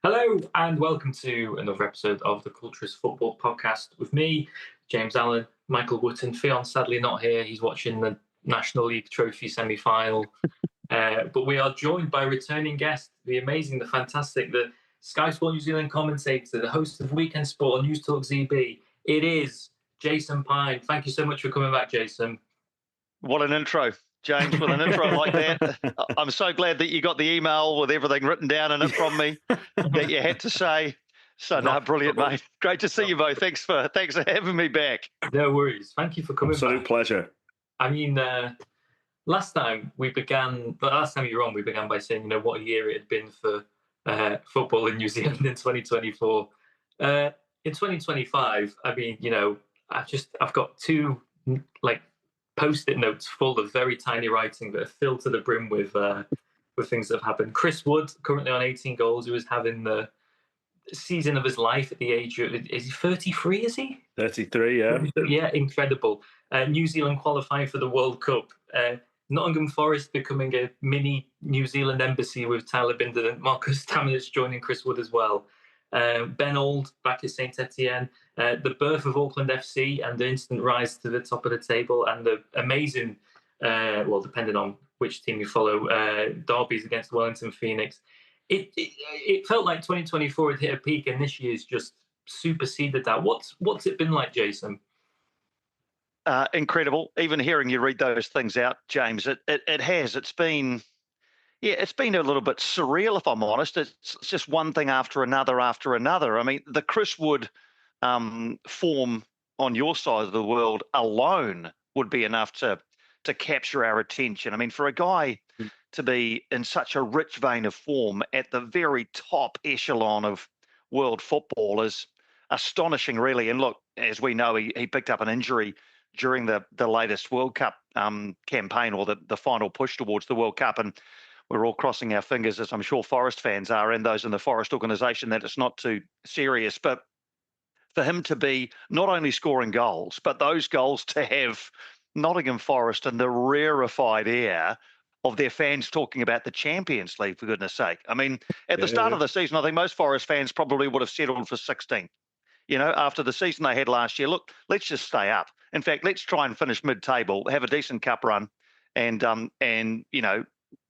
Hello and welcome to another episode of the Culturist Football Podcast with me, James Allen, Michael Wooten. Fionn sadly not here. He's watching the National League Trophy semi-final. But we are joined by returning guest, the amazing, the fantastic, the Sky Sport New Zealand commentator, the host of Weekend Sport on News Talk ZB. It is Jason Pine. Thank you so much for coming back, Jason. What an intro, James, with an intro like that. I'm so glad that you got the email with everything written down in it from me that you had to say. So, no, brilliant, mate. Great to see you both. Thanks for having me back. No worries. Thank you for coming Absolute back. pleasure. I mean, last time you were on, we began by saying, what a year it had been for football in New Zealand in 2024. In 2025, I mean, I've got two post-it notes full of very tiny writing that are filled to the brim with things that have happened. Chris Wood, currently on 18 goals, who was having the season of his life at the age of, is he 33, is he? 33, yeah. Yeah, incredible. New Zealand qualifying for the World Cup. Nottingham Forest becoming a mini New Zealand embassy with Tyler Binden and Marcus Tamanic joining Chris Wood as well. Ben Auld back at Saint Etienne. The birth of Auckland FC and the instant rise to the top of the table, and the amazing, depending on which team you follow, derbies against Wellington Phoenix. It felt like 2024 had hit a peak, and this year's just superseded that. What's it been like, Jason? Incredible. Even hearing you read those things out, James, it has. It's been a little bit surreal, if I'm honest. It's just one thing after another after another. I mean, the Chris Wood form on your side of the world alone would be enough to capture our attention. I mean, for a guy to be in such a rich vein of form at the very top echelon of world football is astonishing, really. And look, as we know, he picked up an injury during the latest World Cup campaign, or the final push towards the World Cup. And we're all crossing our fingers, as I'm sure Forest fans are, and those in the Forest organisation, that it's not too serious. But for him to be not only scoring goals, but those goals to have Nottingham Forest in the rarefied air of their fans talking about the Champions League, for goodness sake. I mean, at the start of the season, I think most Forest fans probably would have settled for 16th. After the season they had last year, look, let's just stay up. In fact, let's try and finish mid-table, have a decent cup run, and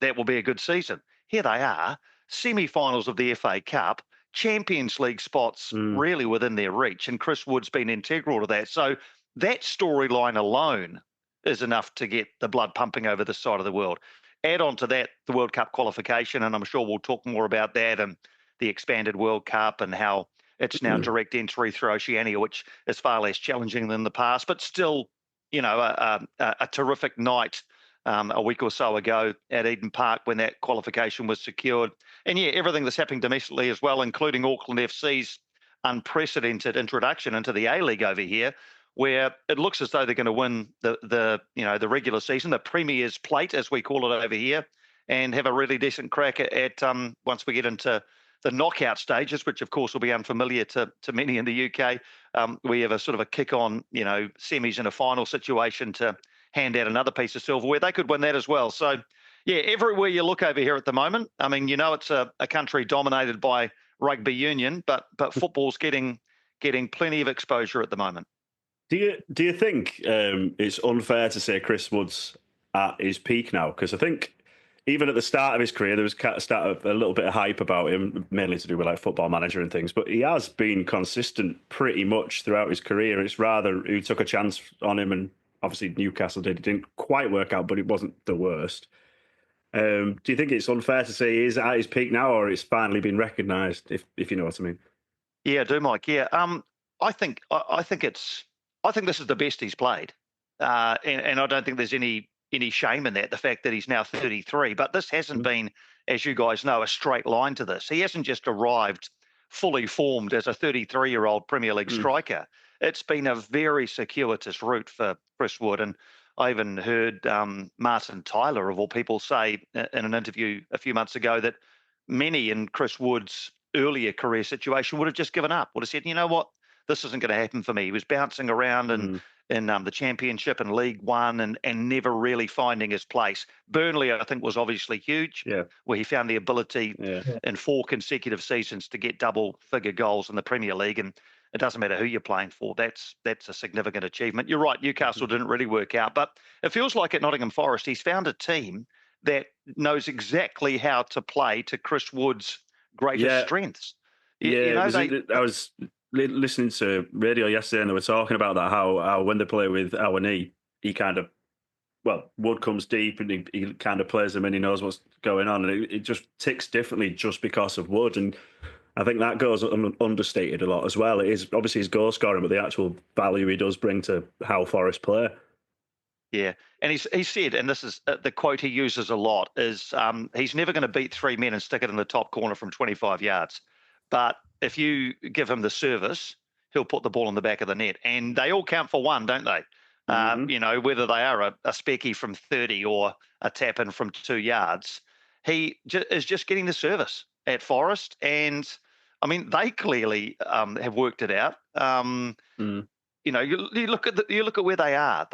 that will be a good season. Here they are, semi-finals of the FA Cup, Champions League spots really within their reach, and Chris Wood's been integral to that. So that storyline alone is enough to get the blood pumping over this side of the world. Add on to that the World Cup qualification, and I'm sure we'll talk more about that and the expanded World Cup and how it's now direct entry through Oceania, which is far less challenging than the past, but still, a terrific night a week or so ago at Eden Park when that qualification was secured. And everything that's happening domestically as well, including Auckland FC's unprecedented introduction into the A-League over here, where it looks as though they're going to win the regular season, the Premier's Plate, as we call it over here, and have a really decent crack at once we get into the knockout stages, which of course will be unfamiliar to many in the UK. We have a sort of a kick on, semis and a final situation to hand out another piece of silverware. They could win that as well. So, everywhere you look over here at the moment, I mean, it's a country dominated by rugby union, but football's getting plenty of exposure at the moment. Do you think it's unfair to say Chris Wood's at his peak now? Because I think even at the start of his career, there was a little bit of hype about him, mainly to do with Football Manager and things. But he has been consistent pretty much throughout his career. It's rather who took a chance on him, and obviously Newcastle did. It didn't quite work out, but it wasn't the worst. Do you think it's unfair to say he's at his peak now, or it's finally been recognised? If you know what I mean. Yeah, I do, Mike. Yeah, I think this is the best he's played, and I don't think there's any shame in that, the fact that he's now 33. But this hasn't been, as you guys know, a straight line to this. He hasn't just arrived fully formed as a 33-year-old Premier League striker. It's been a very circuitous route for Chris Wood. And I even heard Martin Tyler, of all people, say in an interview a few months ago that many in Chris Wood's earlier career situation would have just given up, would have said, you know what, this isn't going to happen for me. He was bouncing around in the Championship and League One, and never really finding his place. Burnley, I think, was obviously huge, where he found the ability in 4 consecutive seasons to get double-figure goals in the Premier League, and it doesn't matter who you're playing for. That's a significant achievement. You're right, Newcastle didn't really work out, but it feels like at Nottingham Forest, he's found a team that knows exactly how to play to Chris Wood's greatest strengths. I was listening to radio yesterday, and they were talking about that, how when they play with our knee, he kind of, Wood comes deep and he kind of plays them and he knows what's going on, and it just ticks differently just because of Wood. And I think that goes understated a lot as well. It is obviously his goal scoring, but the actual value he does bring to how Forest play. Yeah, and he said, and this is the quote he uses a lot, is he's never going to beat 3 men and stick it in the top corner from 25 yards. But if you give him the service, he'll put the ball in the back of the net. And they all count for one, don't they? Whether they are a specky from 30 or a tap-in from 2 yards, he is just getting the service at Forest. And, I mean, they clearly have worked it out. You look at where they are.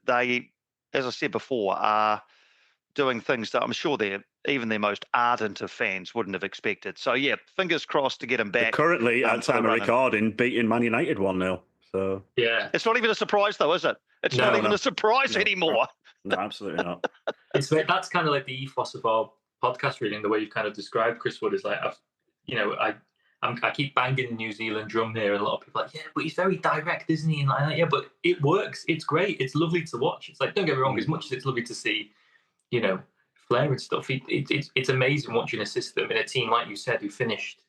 They, as I said before, are doing things that I'm sure even their most ardent of fans wouldn't have expected. So yeah, fingers crossed to get him back. They're currently, at time of recording, beating Man United 1-0. So yeah, it's not even a surprise though, is it? It's not even a surprise anymore. No, absolutely not. That's kind of like the ethos of our podcast, really, in the way you've kind of described Chris Wood. Is like I keep banging the New Zealand drum here, and a lot of people are like, yeah, but he's very direct, isn't he? And like, yeah, but it works. It's great. It's lovely to watch. It's like, don't get me wrong, as much as it's lovely to see, flair and stuff, it's amazing watching a system in a team, like you said, who finished,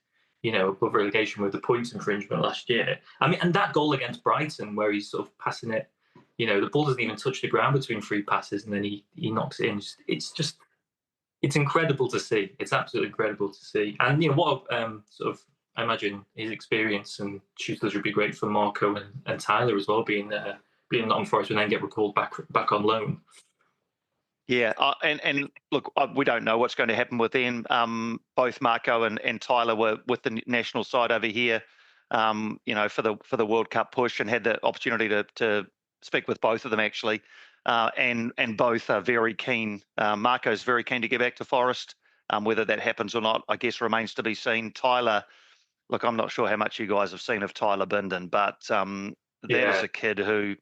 above relegation with the points infringement last year. I mean, and that goal against Brighton, where he's sort of passing it, the ball doesn't even touch the ground between 3 passes, and then he knocks it in. It's incredible to see. It's absolutely incredible to see. And, what I imagine his experience and shooters would be great for Marco and Tyler as well, being not on Forest and then get recalled back on loan. Yeah, and look, we don't know what's going to happen with them. Both Marco and Tyler were with the national side over here, for the World Cup push, and had the opportunity to speak with both of them actually, and both are very keen. Marco's very keen to get back to Forest. Whether that happens or not, I guess remains to be seen. Tyler, look, I'm not sure how much you guys have seen of Tyler Bindon, but that is a kid who,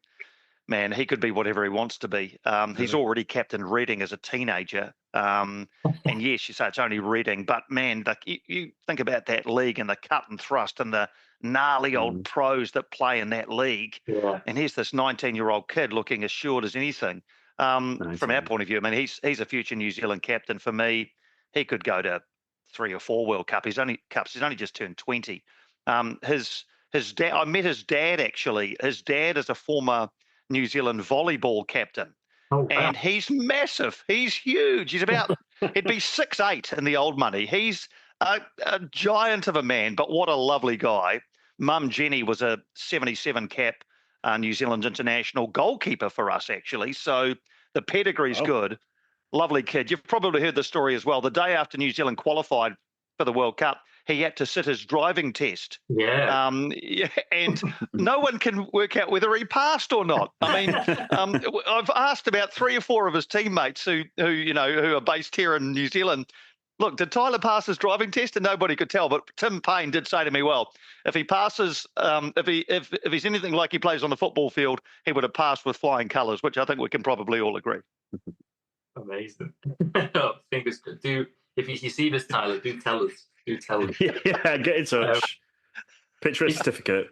man, he could be whatever he wants to be. He's already captained Reading as a teenager. And yes, you say it's only Reading, but man, you think about that league and the cut and thrust and the gnarly old pros that play in that league. Yeah. And here's this 19-year-old kid looking as short as anything. From our point of view, I mean, he's a future New Zealand captain. For me, he could go to 3 or 4 World Cups. He's only just turned 20. His dad, I met his dad actually. His dad is a former New Zealand volleyball captain. Oh, wow. And he's massive. He's huge. He'd be 6'8" in the old money. He's a giant of a man, but what a lovely guy. Mum Jenny was a 77 cap New Zealand international goalkeeper for us, actually. So the pedigree's good. Lovely kid. You've probably heard the story as well. The day after New Zealand qualified for the World Cup, he had to sit his driving test. Yeah. And no one can work out whether he passed or not. I mean, I've asked about 3 or 4 of his teammates who are based here in New Zealand. Look, did Tyler pass his driving test? And nobody could tell. But Tim Payne did say to me, well, if he passes, if he's anything like he plays on the football field, he would have passed with flying colours, which I think we can probably all agree. Amazing. Fingers crossed. If you see this, Tyler, do tell us. Yeah, get in touch. Picture a certificate.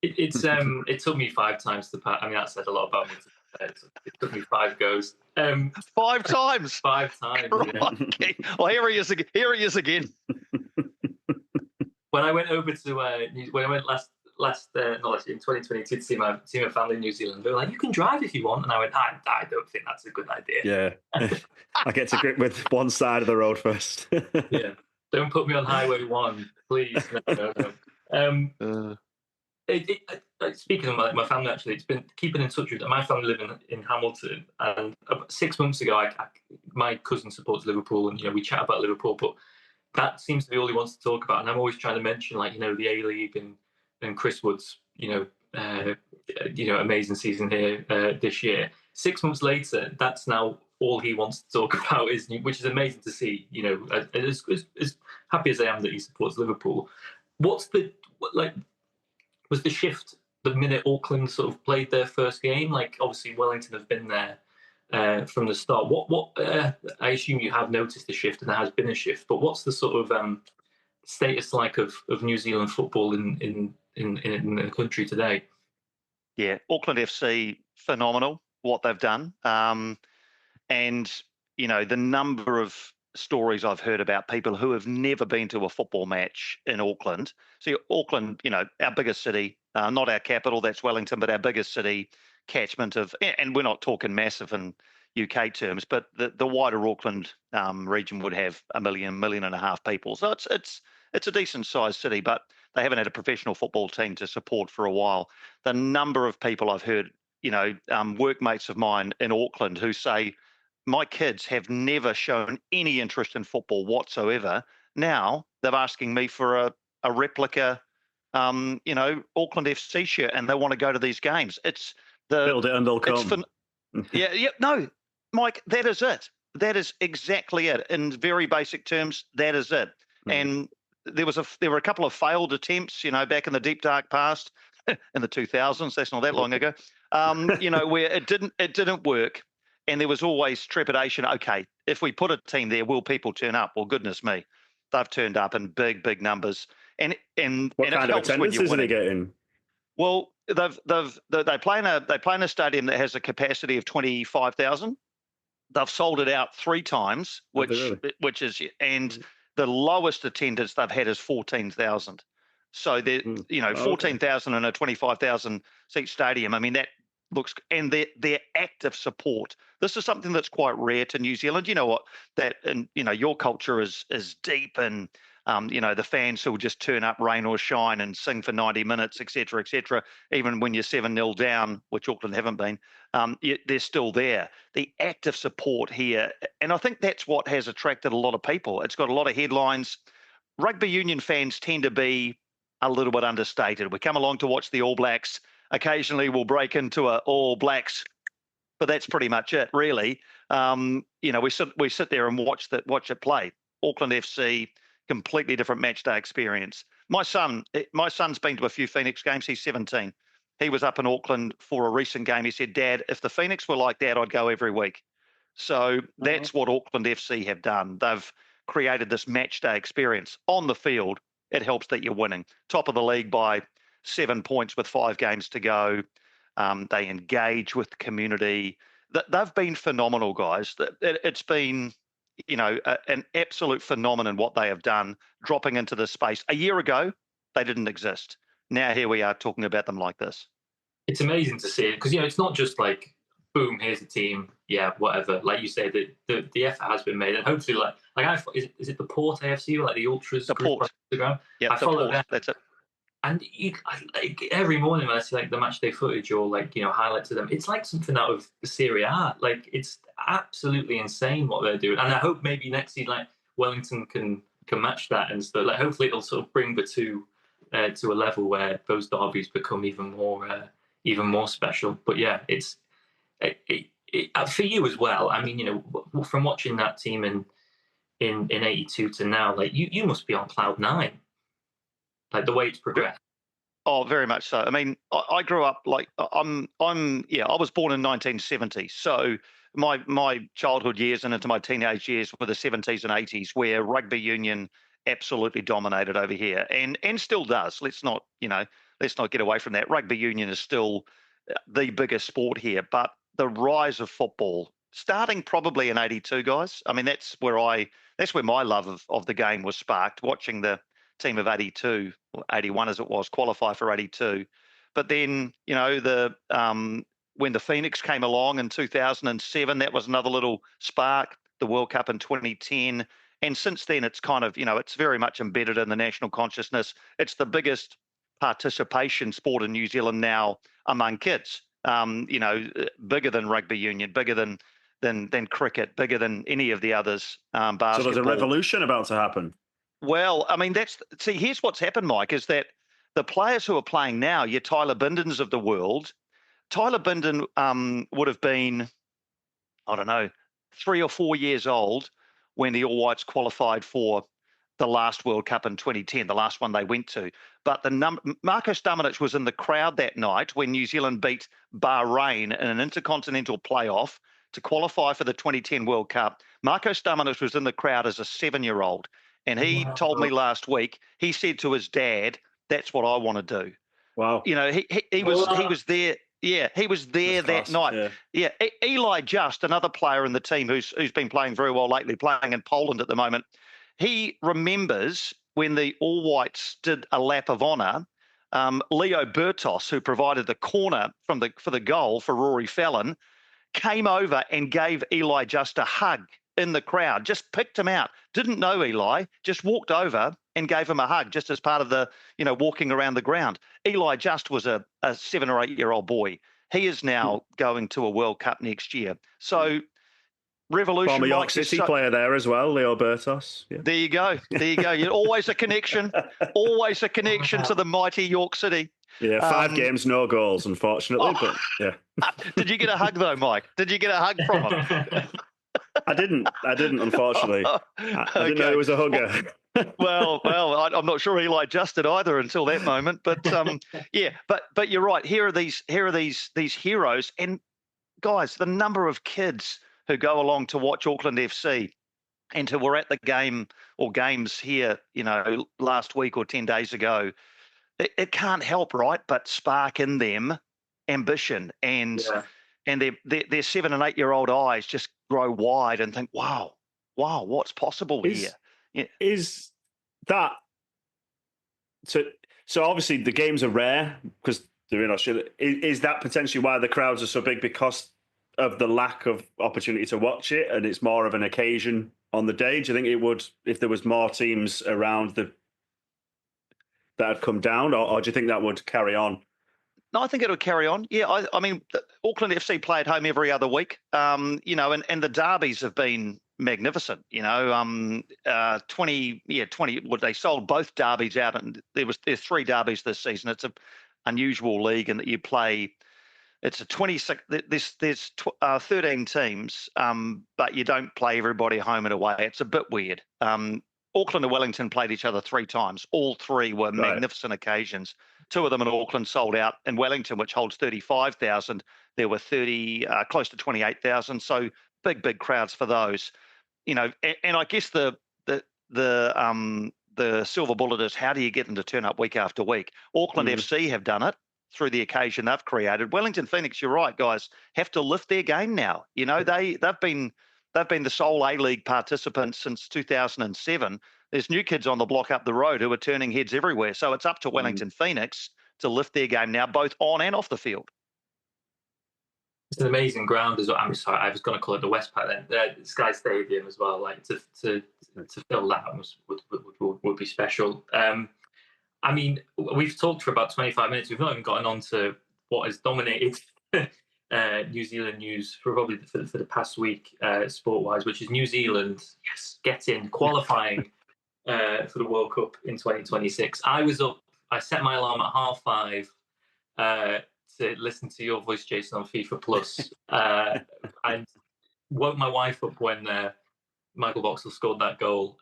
It took me 5 times to pass. I mean, that said a lot about me. It took me 5 goes. 5 times. 5 times. Yeah. Well, here he is again. When I went over to when I went in 2022 to see my family in New Zealand, they were like, "You can drive if you want," and I went, "I don't think that's a good idea." Yeah, I get to grip with one side of the road first. Yeah. Don't put me on Highway 1, please. No. Speaking of my family, actually, it's been keeping in touch with my family living in Hamilton. And 6 months ago, my cousin supports Liverpool, and we chat about Liverpool, but that seems to be all he wants to talk about. And I'm always trying to mention, the A-League and Chris Wood's, amazing season here this year. 6 months later, that's now all he wants to talk about, which is amazing to see. As happy as I am that he supports Liverpool, was the shift the minute Auckland sort of played their first game? Like, obviously Wellington have been there from the start. I assume you have noticed the shift, and there has been a shift. But what's the sort of status like of New Zealand football in the country today? Yeah, Auckland FC, phenomenal what they've done. And, the number of stories I've heard about people who have never been to a football match in Auckland. See, Auckland, our biggest city, not our capital, that's Wellington, but our biggest city, catchment of, and we're not talking massive in UK terms, but the wider Auckland region would have 1 million and a half people. So it's a decent sized city, but they haven't had a professional football team to support for a while. The number of people I've heard, workmates of mine in Auckland who say, my kids have never shown any interest in football whatsoever. Now they're asking me for a replica, Auckland FC shirt, and they want to go to these games. It's build it and they'll come. No, Mike, that is it. That is exactly it. In very basic terms, that is it. And there were a couple of failed attempts, back in the deep dark past, in the 2000s. That's not that long ago. Where it didn't work. And there was always trepidation. Okay, if we put a team there, will people turn up? Well, goodness me, they've turned up in big numbers. And what kind of attendances are they getting? Well, they play in a stadium that has a capacity of 25,000. They've sold it out 3 times, which is, and the lowest attendance they've had is 14,000. So they're 14,000 in a 25,000 seat stadium. I mean, that looks, and their active support. This is something that's quite rare to New Zealand. You know what? That, and your culture is deep, and the fans who will just turn up rain or shine and sing for 90 minutes, etc., even when you're 7-0 down, which Auckland haven't been, they're still there. The active support here, and I think that's what has attracted a lot of people. It's got a lot of headlines. Rugby union fans tend to be a little bit understated. We come along to watch the All Blacks. Occasionally we'll break into a All Blacks, but that's pretty much it, really. We sit there and watch it play. Auckland FC, completely different match day experience. My son's been to a few Phoenix games. He's 17. He was up in Auckland for a recent game. He said, "Dad, if the Phoenix were like that, I'd go every week." So that's what Auckland FC have done. They've created this match day experience. On the field, it helps that you're winning. Top of the league by 7 points with 5 games to go. They engage with the community. They've been phenomenal, guys. It's been, an absolute phenomenon what they have done, dropping into this space. A year ago, they didn't exist. Now here we are talking about them like this. It's amazing to see it, because it's not just like, boom, here's a team, yeah, whatever. Like you say, the effort has been made, and hopefully, is it the Port AFC, or like the Ultras? The Port. Instagram? Yeah, I follow them. That's it. And every morning when I see like the match day footage or highlights of them, it's like something out of the Serie A. Like, it's absolutely insane what they're doing. And I hope maybe next season, like, Wellington can match that, and so hopefully it'll sort of bring the two to a level where those derbies become even more special. But yeah, it's for you as well. I mean, from watching that team in '82 to now, like you must be on cloud 9. Like the way it's progressed. Oh, very much so. I mean, I grew up I was born in 1970. So my childhood years and into my teenage years were the 70s and 80s, where rugby union absolutely dominated over here, and still does. Let's not get away from that. Rugby union is still the biggest sport here, but the rise of football, starting probably in '82, guys. I mean, that's where my love of the game was sparked, watching the team of '82 or '81 as it was qualify for '82. But then when the Phoenix came along in 2007, that was another little spark. The World Cup in 2010, and since then it's kind of it's very much embedded in the national consciousness. It's the biggest participation sport in New Zealand now among kids. Bigger than rugby union, bigger than cricket, bigger than any of the others. Basketball. So there's a revolution about to happen. Well, I mean, here's what's happened, Mike, is that the players who are playing now, your Tyler Bindens of the world, Tyler Binden would have been, I don't know, 3 or 4 years old when the All Whites qualified for the last World Cup in 2010, the last one they went to. But Marko Stamanic was in the crowd that night when New Zealand beat Bahrain in an intercontinental playoff to qualify for the 2010 World Cup. Marko Stamanic was in the crowd as a 7-year-old. And he told me last week, he said to his dad, "That's what I want to do." Wow. You know, he was there. Yeah, he was there that night. Yeah. Eli Just, another player in the team who's been playing very well lately, playing in Poland at the moment. He remembers when the All Whites did a lap of honour. Leo Bertos, who provided the corner for the goal for Rory Fallon, came over and gave Eli Just a hug in the crowd, just picked him out. Didn't know Eli, just walked over and gave him a hug just as part of the, walking around the ground. Eli Just was a 7 or 8 year old boy. He is now going to a World Cup next year. So revolution. Former York City player there as well, Leo Bertos. Yeah. There you go. You're always a connection, always a connection to the mighty York City. Yeah, 5 games, no goals, unfortunately. But yeah. Did you get a hug though, Mike? Did you get a hug from him? I didn't, unfortunately. I didn't know he was a hugger. well, I'm not sure Eli Just did either until that moment. But yeah, but you're right. Here are these heroes, and guys, the number of kids who go along to watch Auckland FC and who were at the game or games here, last week or 10 days ago, it can't help, right, but spark in them ambition and their 7 and 8 year old eyes just grow wide and think, wow, what's possible here? Yeah. Is that so? Obviously, the games are rare because they're in Australia. Is that potentially why the crowds are so big, because of the lack of opportunity to watch it, and it's more of an occasion on the day? Do you think it would, if there was more teams around that had come down, or do you think that would carry on? No, I think it'll carry on. Yeah, I mean, Auckland FC play at home every other week. And the derbies have been magnificent. 20. Well, they sold both derbies out, and there's 3 derbies this season. It's an unusual league in that you play. It's a 26. There's 13 teams, but you don't play everybody home and away. It's a bit weird. Auckland and Wellington played each other 3 times. All 3 were magnificent occasions. 2 of them in Auckland sold out. In Wellington, which holds 35,000, there were close to 28,000. So big crowds for those. And I guess the silver bullet is, how do you get them to turn up week after week? Auckland FC have done it through the occasion they've created. Wellington Phoenix, you're right, guys, have to lift their game now. They've been the sole A-League participants since 2007. There's new kids on the block up the road who are turning heads everywhere. So it's up to Wellington Phoenix to lift their game now, both on and off the field. It's an amazing ground as well. I'm sorry, I was going to call it the West Park then. Sky Stadium as well. Like to fill that would be special. I mean, we've talked for about 25 minutes. We've not even gotten on to what has dominated New Zealand news for probably for the past week, sport-wise, which is New Zealand, qualifying for the World Cup in 2026. I set my alarm at 5:30 to listen to your voice, Jason, on FIFA Plus, and woke my wife up when Michael Boxall scored that goal,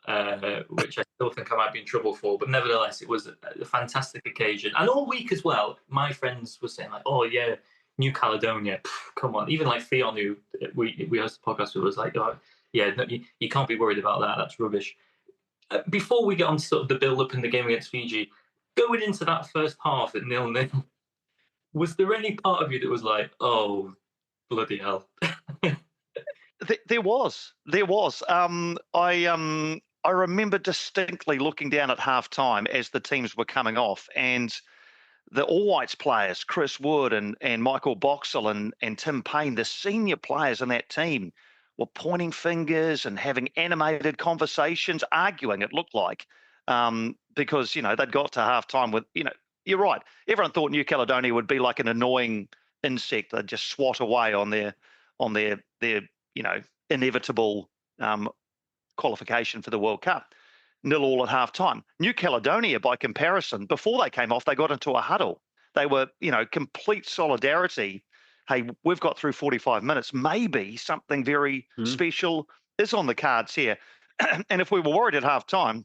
which I still think I might be in trouble for. But nevertheless, it was a fantastic occasion. And all week as well, my friends were saying, like, oh, yeah, New Caledonia, come on. Even like Theon, who we hosted the podcast with, was like, oh, yeah, no, you can't be worried about that. That's rubbish. Before we get on to sort of the build-up in the game against Fiji, going into that first half at 0-0, was there any part of you that was like, oh, bloody hell? There was. I remember distinctly looking down at halftime as the teams were coming off, and the All Whites players, Chris Wood and Michael Boxall and Tim Payne, the senior players in that team, were pointing fingers and having animated conversations, arguing, it looked like, because, they'd got to halftime with, you're right. Everyone thought New Caledonia would be like an annoying insect. They'd just swat away on their inevitable qualification for the World Cup. 0-0 at half-time. New Caledonia, by comparison, before they came off, they got into a huddle. They were, complete solidarity. Hey, we've got through 45 minutes. Maybe something very special is on the cards here. And if we were worried at half-time,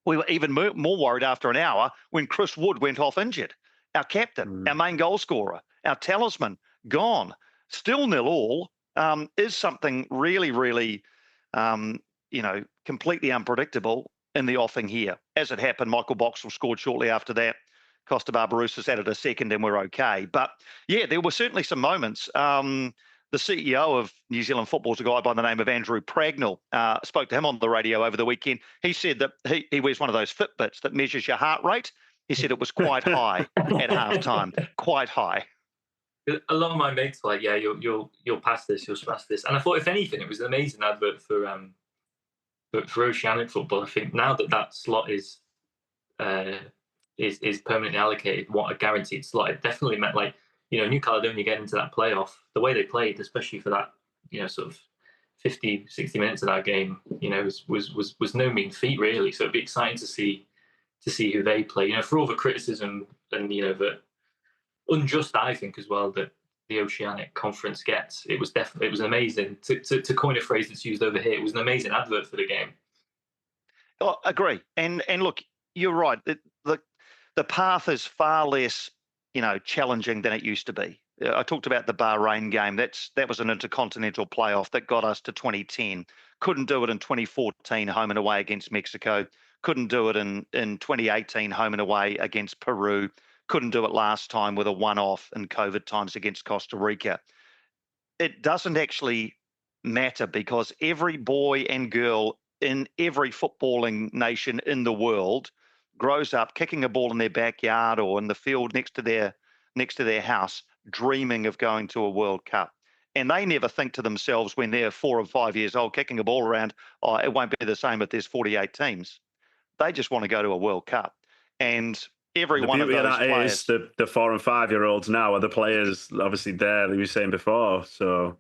we were even more worried after an hour when Chris Wood went off injured. Our captain, our main goal scorer, our talisman, gone. Still 0-0 is something really, really, completely unpredictable in the offing here. As it happened, Michael Boxall scored shortly after that. Costa Barbarouses added a second and we're okay. But, yeah, there were certainly some moments. The CEO of New Zealand football is a guy by the name of Andrew Pragnell. Spoke to him on the radio over the weekend. He said that he wears one of those Fitbits that measures your heart rate. He said it was quite high at halftime, quite high. A lot of my mates were like, yeah, you'll pass this, you'll pass this. And I thought, if anything, it was an amazing advert for Oceanic football. I think now that slot is permanently allocated, what a guaranteed slot. It definitely meant, like, New Caledonia getting into that playoff, the way they played, especially for that, sort of 50, 60 minutes of that game, was no mean feat, really. So it'd be exciting to see who they play. For all the criticism and the unjust, I think, as well, that the Oceanic Conference gets, it was amazing. To coin a phrase that's used over here, it was an amazing advert for the game. Oh, agree. And look, you're right. The path is far less, challenging than it used to be. I talked about the Bahrain game. That was an intercontinental playoff that got us to 2010. Couldn't do it in 2014, home and away against Mexico. Couldn't do it in 2018, home and away against Peru. Couldn't do it last time with a one-off in COVID times against Costa Rica. It doesn't actually matter, because every boy and girl in every footballing nation in the world grows up kicking a ball in their backyard or in the field next to their house, dreaming of going to a World Cup. And they never think to themselves when they're 4 or 5 years old kicking a ball around, oh, it won't be the same if there's 48 teams. They just want to go to a World Cup. And every one of those players... The beauty of that is the 4 and 5 year olds now are the players obviously there that you were saying before. So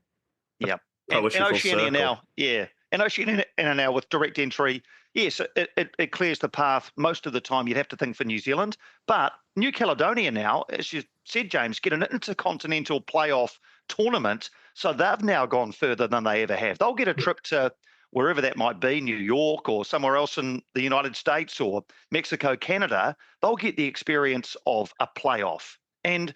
yeah, and Oceania now, yeah. And Oceania now with direct entry, yes, it clears the path most of the time. You'd have to think for New Zealand. But New Caledonia now, as you said, James, get an intercontinental playoff tournament. So they've now gone further than they ever have. They'll get a trip to wherever that might be, New York or somewhere else in the United States or Mexico, Canada. They'll get the experience of a playoff. And,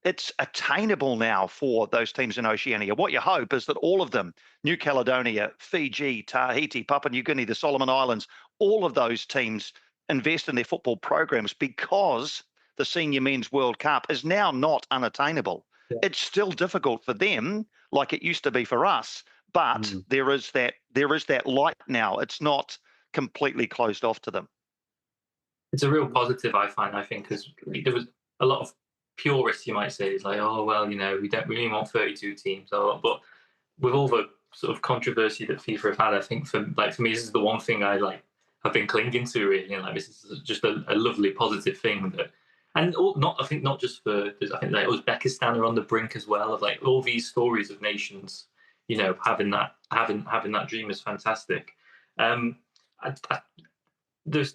it's attainable now for those teams in Oceania. What you hope is that all of them, New Caledonia, Fiji, Tahiti, Papua New Guinea, the Solomon Islands, all of those teams invest in their football programs, because the Senior Men's World Cup is now not unattainable. Yeah. It's still difficult for them, like it used to be for us, but there is that light now. It's not completely closed off to them. It's a real positive, I think, because there was a lot of purists, you might say, is like, oh, well, we don't really want 32 teams. But with all the sort of controversy that FIFA have had, I think for me, this is the one thing I've been clinging to, really. This is just a lovely, positive thing not just for, I think Uzbekistan are on the brink as well, of like all these stories of nations, having that dream is fantastic. The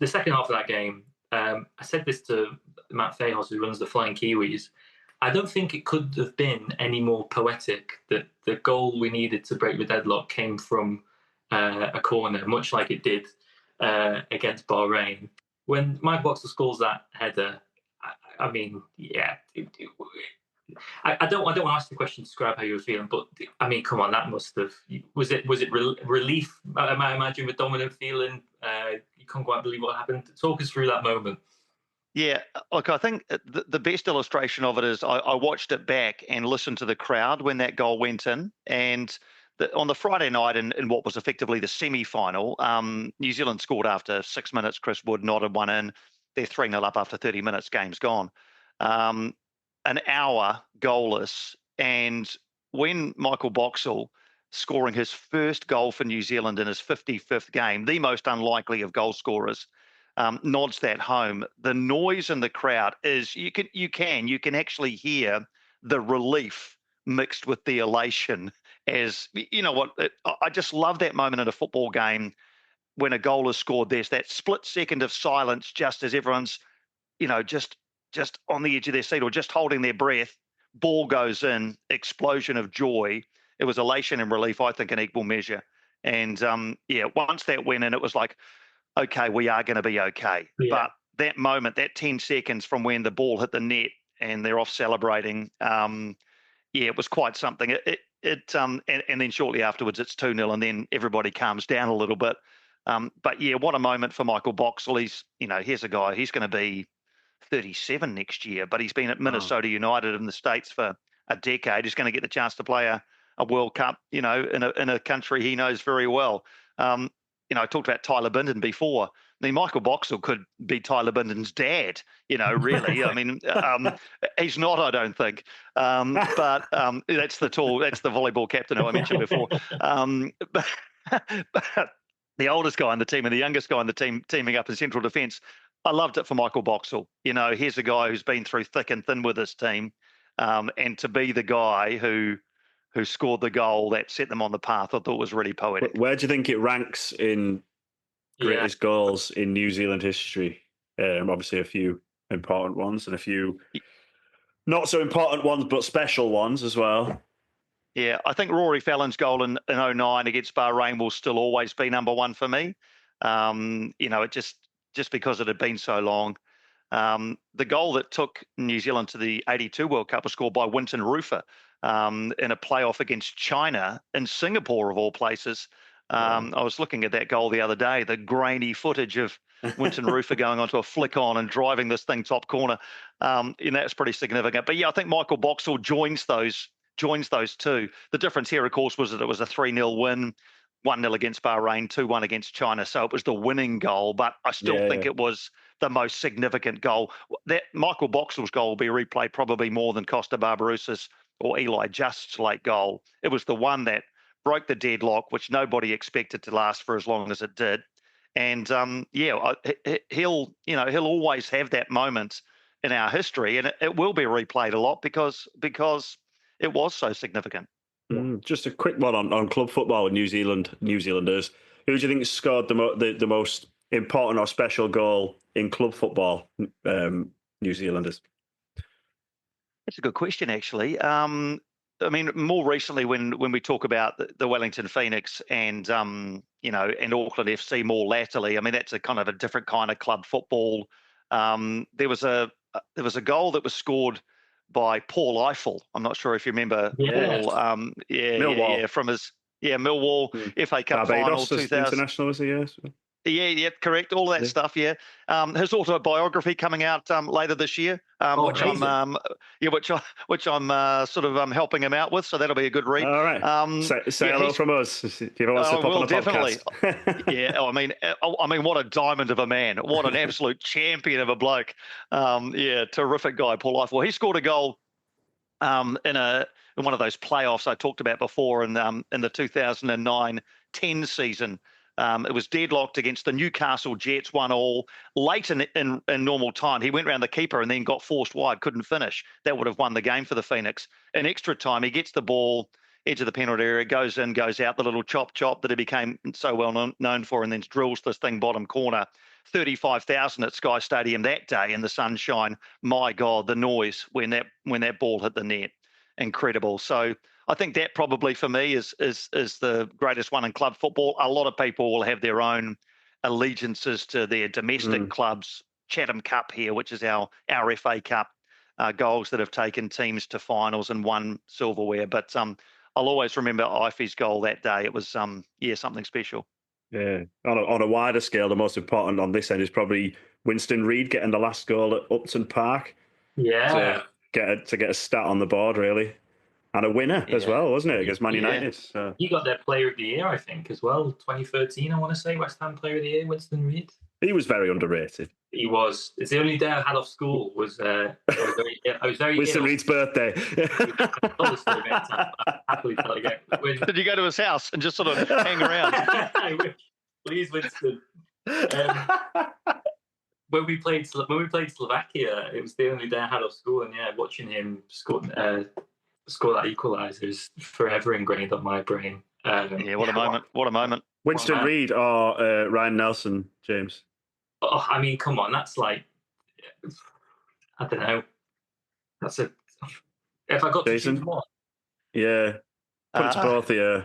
second half of that game, I said this to Matt Fahos, who runs the Flying Kiwis. I don't think it could have been any more poetic that the goal we needed to break the deadlock came from a corner, much like it did against Bahrain. When Mike Boxall scores that header, I mean, yeah. I don't want to ask the question to describe how you were feeling, but I mean, come on, that must have... Was it relief? I imagine the dominant feeling. You can't quite believe what happened. Talk us through that moment. Yeah, look, I think the best illustration of it is I watched it back and listened to the crowd when that goal went in. And on the Friday night in what was effectively the semi-final, New Zealand scored after 6 minutes. Chris Wood nodded one in. They're 3-0 up after 30 minutes. Game's gone. An hour goalless. And when Michael Boxall, scoring his first goal for New Zealand in his 55th game, the most unlikely of goal scorers, nods that home, the noise in the crowd is, you can actually hear the relief mixed with the elation. As you know what, I just love that moment in a football game. when a goal is scored, there's that split second of silence just as everyone's, just on the edge of their seat or just holding their breath. Ball goes in, explosion of joy. It was elation and relief, I think, in equal measure. And once that went in, it was like, okay, we are going to be okay. Yeah. But that moment, that 10 seconds from when the ball hit the net and they're off celebrating, it was quite something. And then shortly afterwards, it's 2-0, and then everybody calms down a little bit. But what a moment for Michael Boxall. He's, here's a guy, he's going to be 37 next year, but he's been at Minnesota United in the States for a decade. He's going to get the chance to play a World Cup, in a country he knows very well. I talked about Tyler Bindon before. I mean, Michael Boxall could be Tyler Bindon's dad, really. I mean, he's not, I don't think. But that's the volleyball captain who I mentioned before. But the oldest guy on the team and the youngest guy on the team teaming up in central defence. I loved it for Michael Boxall. Here's a guy who's been through thick and thin with this team, and to be the guy who scored the goal that set them on the path, I thought was really poetic. Where do you think it ranks in greatest goals in New Zealand history? Obviously, a few important ones and a few not so important ones, but special ones as well. Yeah, I think Rory Fallon's goal in 2009 against Bahrain will still always be number one for me. It just because it had been so long. The goal that took New Zealand to the 82 World Cup was scored by Winton Rufer in a playoff against China in Singapore, of all places. I was looking at that goal the other day, the grainy footage of Winton Rufer going onto a flick on and driving this thing top corner. And that's pretty significant. But I think Michael Boxall joins those two. The difference here, of course, was that it was a 3-0 win. 1-0 against Bahrain, 2-1 against China. So it was the winning goal, but I still think it was the most significant goal. That Michael Boxall's goal will be replayed probably more than Costa Barbarossa's or Eli Just's late goal. It was the one that broke the deadlock, which nobody expected to last for as long as it did. And he'll always have that moment in our history, and it will be replayed a lot because it was so significant. Just a quick one on club football in New Zealanders. Who do you think scored the most important or special goal in club football, New Zealanders? That's a good question, actually. I mean, more recently, when we talk about the Wellington Phoenix and and Auckland FC more latterly, I mean that's a kind of a different kind of club football. There was a goal that was scored by Paul Eiffel. I'm not sure if you remember Paul. Millwall. From his Millwall FA Cup Barbados final 2000. International, was he? Yes. Yeah, correct. All that stuff. Yeah, his autobiography coming out later this year, which I'm sort of helping him out with. So that'll be a good read. All right. Say hello from us. If you ever wants to pop on a definitely. podcast. I mean, what a diamond of a man! What an absolute champion of a bloke! Terrific guy, Paul Eiffel. He scored a goal in one of those playoffs I talked about before in the 2009-10 season. It was deadlocked against the Newcastle Jets, 1-1. Late in normal time, he went round the keeper and then got forced wide, couldn't finish. That would have won the game for the Phoenix. In extra time, he gets the ball, edge of the penalty area, goes in, goes out, the little chop that he became so well known for, and then drills this thing bottom corner. 35,000 at Sky Stadium that day in the sunshine. My God, the noise when that ball hit the net. Incredible. So I think that probably for me is the greatest one in club football. A lot of people will have their own allegiances to their domestic clubs. Chatham Cup here, which is our FA Cup goals that have taken teams to finals and won silverware. But I'll always remember Ife's goal that day. It was something special. Yeah. On a wider scale, the most important on this end is probably Winston Reid getting the last goal at Upton Park. Yeah. To get a stat on the board, really. And a winner as well, wasn't it, against Man United? So. He got their Player of the Year, I think, as well. 2013, I want to say, West Ham Player of the Year, Winston Reid. He was very underrated. He was. It's the only day I had off school was I was very Winston Reid's birthday. I'll happily tell again. Did you go to his house and just sort of hang around? Please, Winston. When we played Slovakia, it was the only day I had off school, and watching him score that equaliser is forever ingrained on my brain. What a moment! What a moment! Winston Wow. Reid or Ryan Nelson, James? Oh, I mean, come on, that's like, I don't know. That's a. If I got to choose Jason? one, Yeah. Put it to both of you.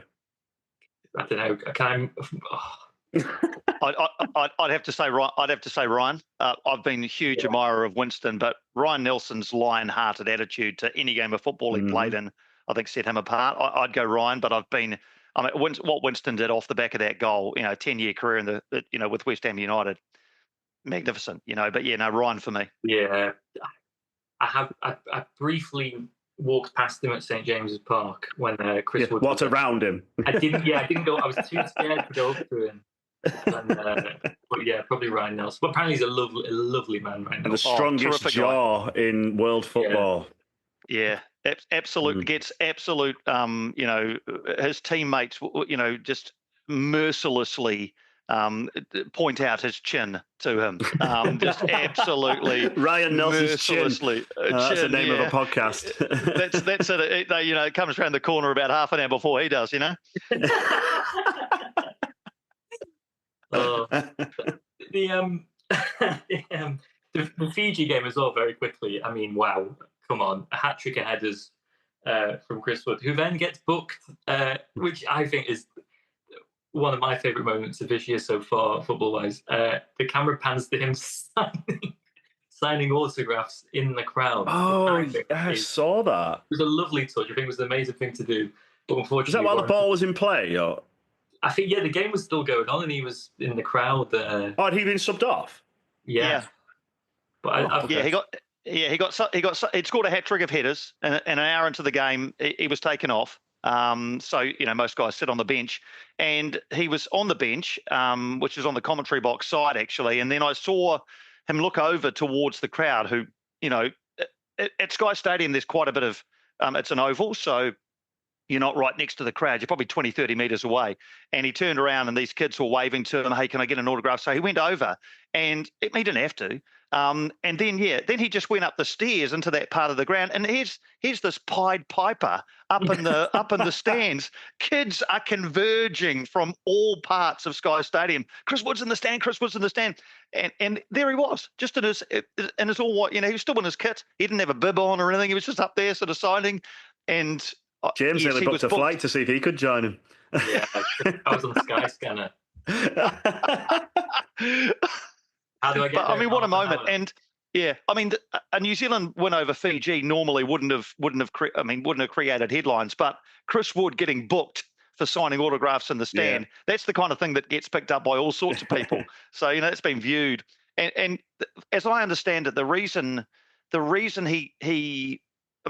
I don't know. Can I'd have to say Ryan. I've been a huge admirer of Winston, but Ryan Nelson's lion-hearted attitude to any game of football he played in, I think, set him apart. I'd go Ryan, but what Winston did off the back of that goal, 10-year career in the with West Ham United, magnificent. But Ryan for me. Yeah, I briefly walked past him at St James's Park when Chris Wood. What's around him? I didn't go. I was too scared to go up to him. And, but yeah, probably Ryan Nelson. But apparently he's a lovely man right now. And the strongest jaw in world football. Yeah, absolute gets absolute. His teammates, just mercilessly point out his chin to him. Just absolutely Ryan Nelson's chin. That's the name of a podcast. that's it. It comes around the corner about half an hour before he does. The Fiji game as well, very quickly. I mean, wow, come on, a hat trick of headers from Chris Wood, who then gets booked, which I think is one of my favourite moments of this year so far, football-wise. The camera pans to him signing autographs in the crowd. Oh, I saw that. It was a lovely touch. I think it was an amazing thing to do. But unfortunately, is that while the ball was in play? Or? I think, the game was still going on and he was in the crowd. Had he been subbed off? Yeah. But he'd scored a hat trick of headers, and an hour into the game, he was taken off. So most guys sit on the bench, and he was on the bench, which is on the commentary box side actually. And then I saw him look over towards the crowd, who at Sky Stadium there's quite a bit of it's an oval, so you're not right next to the crowd. You're probably 20, 30 metres away. And he turned around and these kids were waving to him, hey, can I get an autograph? So he went over and he didn't have to. And then he just went up the stairs into that part of the ground. And here's this Pied Piper up in the stands. Kids are converging from all parts of Sky Stadium. Chris Wood's in the stand. And there he was, just in his all white, he was still in his kit. He didn't have a bib on or anything. He was just up there sort of signing. And James nearly booked a flight to see if he could join him. Yeah, I was on Sky Scanner. How do I get there? What a moment. And a New Zealand win over Fiji normally wouldn't have created headlines, but Chris Wood getting booked for signing autographs in the stand, that's the kind of thing that gets picked up by all sorts of people. So, it's been viewed. And as I understand it, the reason he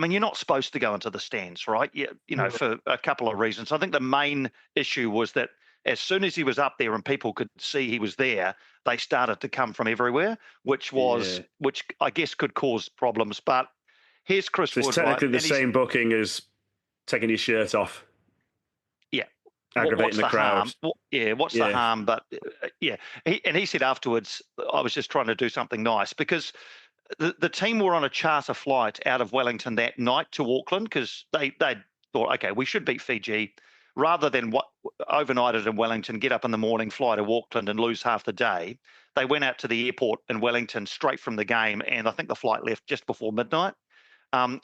you're not supposed to go into the stands, right? For a couple of reasons. I think the main issue was that as soon as he was up there and people could see he was there, they started to come from everywhere, which I guess could cause problems. But here's Chris Wood. It's technically the same booking as taking your shirt off. Yeah. Aggravating the crowd. What's the harm? But he said afterwards, I was just trying to do something nice, because the team were on a charter flight out of Wellington that night to Auckland, because they thought, okay, we should beat Fiji, rather than overnighted in Wellington, get up in the morning, fly to Auckland and lose half the day. They went out to the airport in Wellington straight from the game, and I think the flight left just before midnight.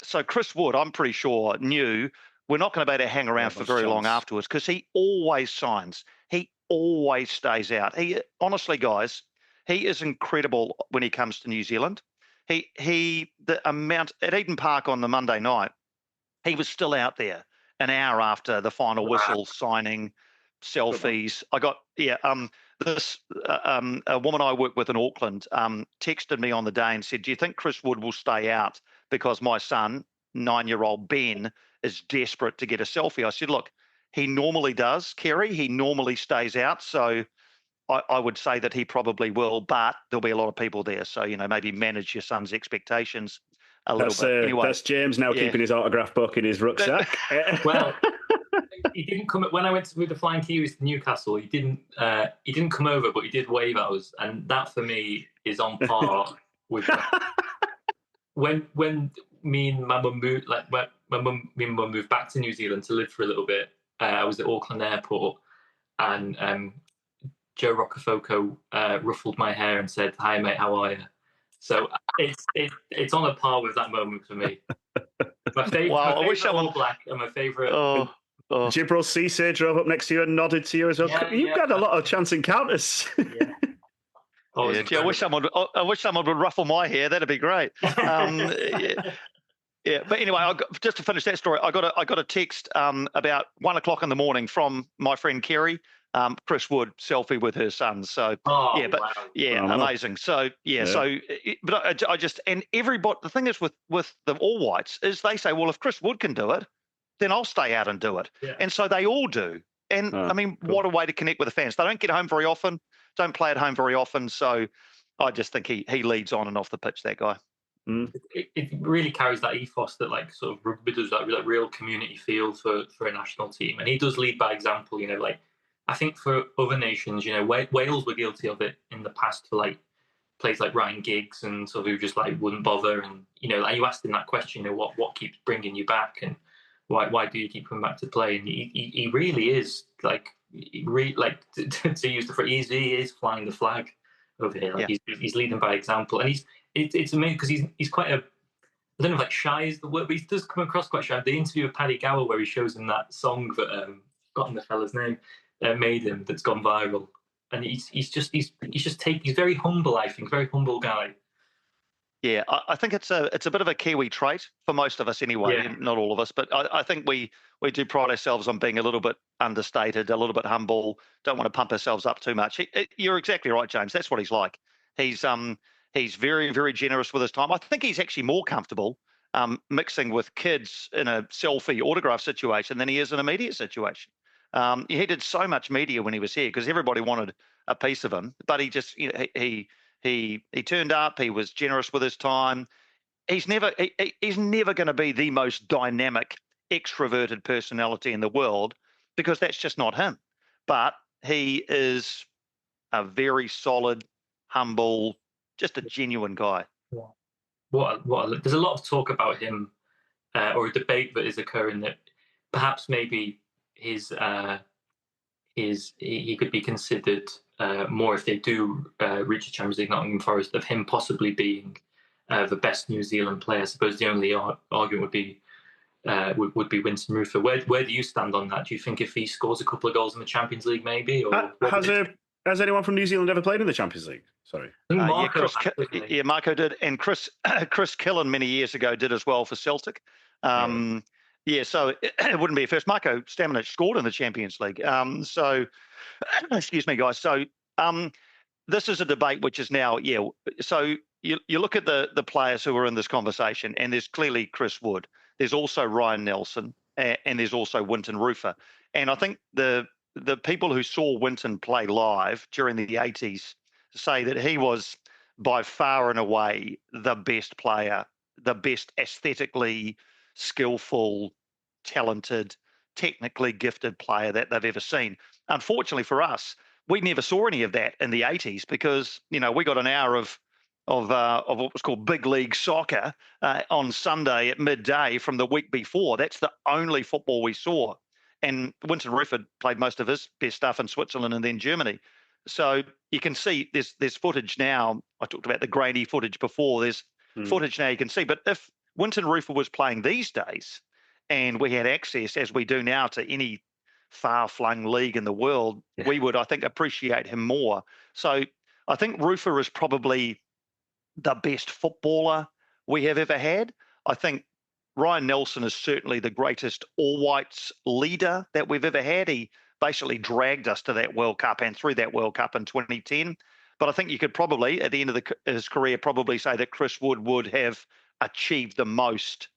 So Chris Wood, I'm pretty sure, knew we're not going to be able to hang around for very long afterwards, because he always signs. He always stays out. Honestly, guys, he is incredible when he comes to New Zealand. The amount at Eden Park on the Monday night, he was still out there an hour after the final whistle, signing, selfies. I got a woman I work with in Auckland texted me on the day and said, do you think Chris Wood will stay out because my son, 9-year-old Ben, is desperate to get a selfie? I said, look, he normally does, Kerry. He normally stays out, so I would say that he probably will, but there'll be a lot of people there. So, maybe manage your son's expectations a little bit. Anyway, that's James now keeping his autograph book in his rucksack. Well, he didn't come when I went with the Flying Kiwis to Newcastle. He didn't come over, but he did wave at us, and that for me is on par with when me and my mum moved. Like when me and mum moved back to New Zealand to live for a little bit. I was at Auckland Airport. and Joe Roccafoco ruffled my hair and said, "Hi mate, how are you?" So it's on a par with that moment for me. My favorite, Wow, I wish someone All Black, and my favorite. Oh, Gibral Cisse drove up next to you and nodded to you as well. You've got a lot of chance encounters. Yeah. I wish someone would ruffle my hair. That'd be great. Yeah. But anyway, just to finish that story, I got a text about 1 o'clock in the morning from my friend Kerry. Chris Wood selfie with her son. So wow. amazing. So but I just, and everybody. The thing is with the All Whites is they say, well, if Chris Wood can do it, then I'll stay out and do it. Yeah. And so they all do. And cool. What a way to connect with the fans. They don't get home very often, don't play at home very often. So I just think he leads on and off the pitch, that guy. It really carries that ethos that like sort of rugby does, that like real community feel for a national team. And he does lead by example, like I think for other nations, Wales were guilty of it in the past for like players like Ryan Giggs and sort of who just like wouldn't bother. And, like you asked him that question, what keeps bringing you back and why do you keep coming back to play? And he really is like, to use the phrase, he is flying the flag over here. Like he's leading by example. And it's amazing because he's quite I don't know if like shy is the word, but he does come across quite shy. The interview with Paddy Gower where he shows him that song that forgotten the fella's name made him, that's gone viral, and he's very humble. I think very humble guy. Yeah, I think it's a bit of a Kiwi trait for most of us anyway. Yeah. Not all of us, but I think we do pride ourselves on being a little bit understated, a little bit humble. Don't want to pump ourselves up too much. You're exactly right, James. That's what he's like. He's very, very generous with his time. I think he's actually more comfortable mixing with kids in a selfie autograph situation than he is in a media situation. He did so much media when he was here because everybody wanted a piece of him, but he just he turned up. He was generous with his time. He's never going to be the most dynamic, extroverted personality in the world because that's just not him. But he is a very solid, humble, just a genuine guy. There's a lot of talk about him, or a debate that is occurring that perhaps maybe he could be considered more if they do reach the Champions League, Nottingham Forest, of him possibly being the best New Zealand player. I suppose the only argument would be Winston Rufer. Where do you stand on that? Do you think if he scores a couple of goals in the Champions League, maybe? Or has anyone from New Zealand ever played in the Champions League? Sorry. Marco did, and Chris Killen many years ago did as well for Celtic. So it wouldn't be a first. Marco Stamenic scored in the Champions League. Excuse me, guys. So this is a debate which is now, So you look at the players who are in this conversation, and there's clearly Chris Wood. There's also Ryan Nelson, and there's also Winton Rufer. And I think the people who saw Winton play live during the 80s say that he was by far and away the best player, the best aesthetically skillful, talented, technically gifted player that they've ever seen. Unfortunately for us, we never saw any of that in the 80s because, we got an hour of what was called big league soccer on Sunday at midday from the week before. That's the only football we saw. And Winton Rufer played most of his best stuff in Switzerland and then Germany. So you can see there's footage now. I talked about the grainy footage before. There's footage now you can see. But if Winton Rufer was playing these days and we had access, as we do now, to any far-flung league in the world, we would, I think, appreciate him more. So I think Rufer is probably the best footballer we have ever had. I think Ryan Nelson is certainly the greatest All Whites leader that we've ever had. He basically dragged us to that World Cup and through that World Cup in 2010. But I think you could probably, at the end of his career, probably say that Chris Wood would have achieved the most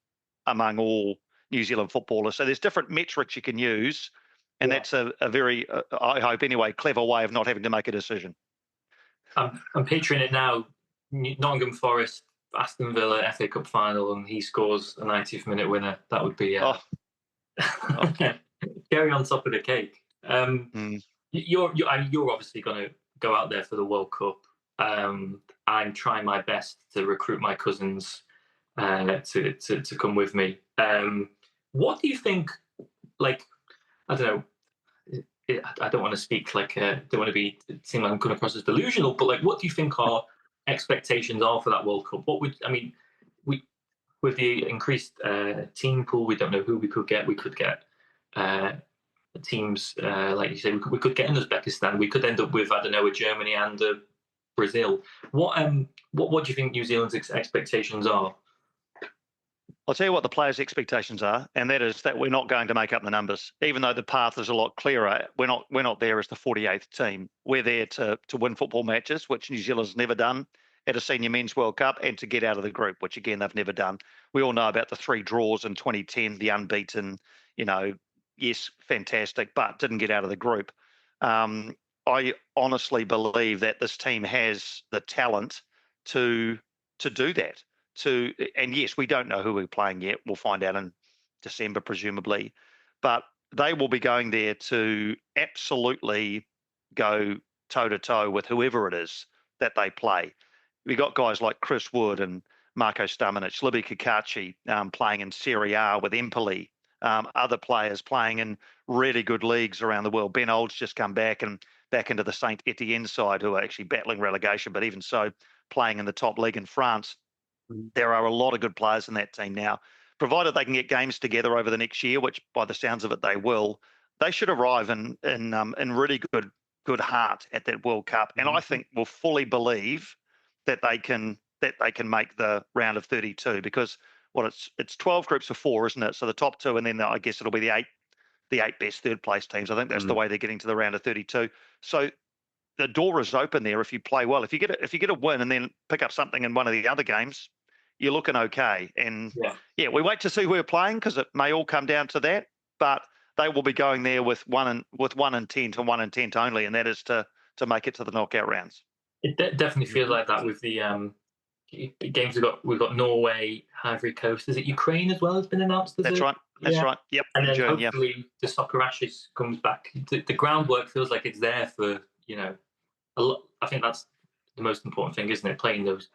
among all New Zealand footballers. So there's different metrics you can use. And that's a very, I hope anyway, clever way of not having to make a decision. I'm picturing it now. Nottingham Forest, Aston Villa FA Cup final, and he scores a 90th minute winner. That would be cherry on top of the cake. You're obviously going to go out there for the World Cup. I'm trying my best to recruit my cousins to come with me. What do you think? Like, I don't know. I don't want to speak like don't want to seem like I'm coming across as delusional, but like, what do you think our expectations are for that World Cup? What would I mean? We with the increased team pool, we don't know who we could get. We could get teams like you say. We could get an Uzbekistan. We could end up with, I don't know, a Germany and a Brazil. What do you think New Zealand's expectations are? I'll tell you what the players' expectations are, and that is that we're not going to make up the numbers. Even though the path is a lot clearer, we're not there as the 48th team. We're there to win football matches, which New Zealand's never done at a Senior Men's World Cup, and to get out of the group, which again they've never done. We all know about the 3 draws in 2010, the unbeaten. Yes, fantastic, but didn't get out of the group. I honestly believe that this team has the talent to do that. And yes, we don't know who we're playing yet. We'll find out in December, presumably. But they will be going there to absolutely go toe-to-toe with whoever it is that they play. We got guys like Chris Wood and Marko Stamenic, Libby Kakachi playing in Serie A with Empoli, other players playing in really good leagues around the world. Ben Old's just come back into the Saint Etienne side, who are actually battling relegation, but even so, playing in the top league in France. There are a lot of good players in that team now. Provided they can get games together over the next year, which by the sounds of it they will, they should arrive in really good heart at that World Cup. And I think will fully believe that they can make the round of 32, because it's 12 groups of 4, isn't it? So the top 2, and then I guess it'll be the eight best third place teams. I think that's the way they're getting to the round of 32. So the door is open there if you play well. If you get a win and then pick up something in one of the other games, you're looking okay. And we wait to see who we're playing, because it may all come down to that. But they will be going there with 1 intent and 1 intent only, and that is to make it to the knockout rounds. It definitely feels like that with the games we've got Norway, Ivory Coast. Is it Ukraine as well has been announced? That's right. That's right. Yep. And then June, hopefully the Soccer Ashes comes back. The groundwork feels like it's there for a lot. I think that's the most important thing, isn't it? Playing those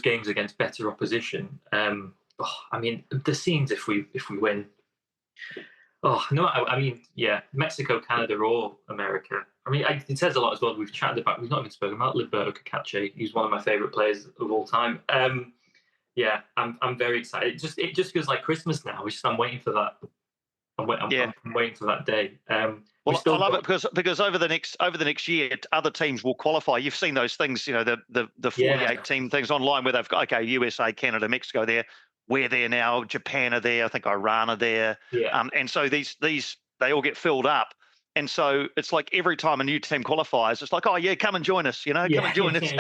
games against better opposition. I mean, the scenes if we win. Oh no! I mean, Mexico, Canada, or America. I mean, it says a lot as well. We've not even spoken about Liberto Cacace. He's one of my favourite players of all time. I'm very excited. It just feels like Christmas now. I'm waiting for that. I'm waiting for that day. Well, I love it because over the next year, other teams will qualify. You've seen those things, the 48 team things online where they've got USA, Canada, Mexico there. We're there now. Japan are there. I think Iran are there. Yeah. And so these they all get filled up. And so it's like every time a new team qualifies, it's like, oh yeah, come and join us. Come and join us.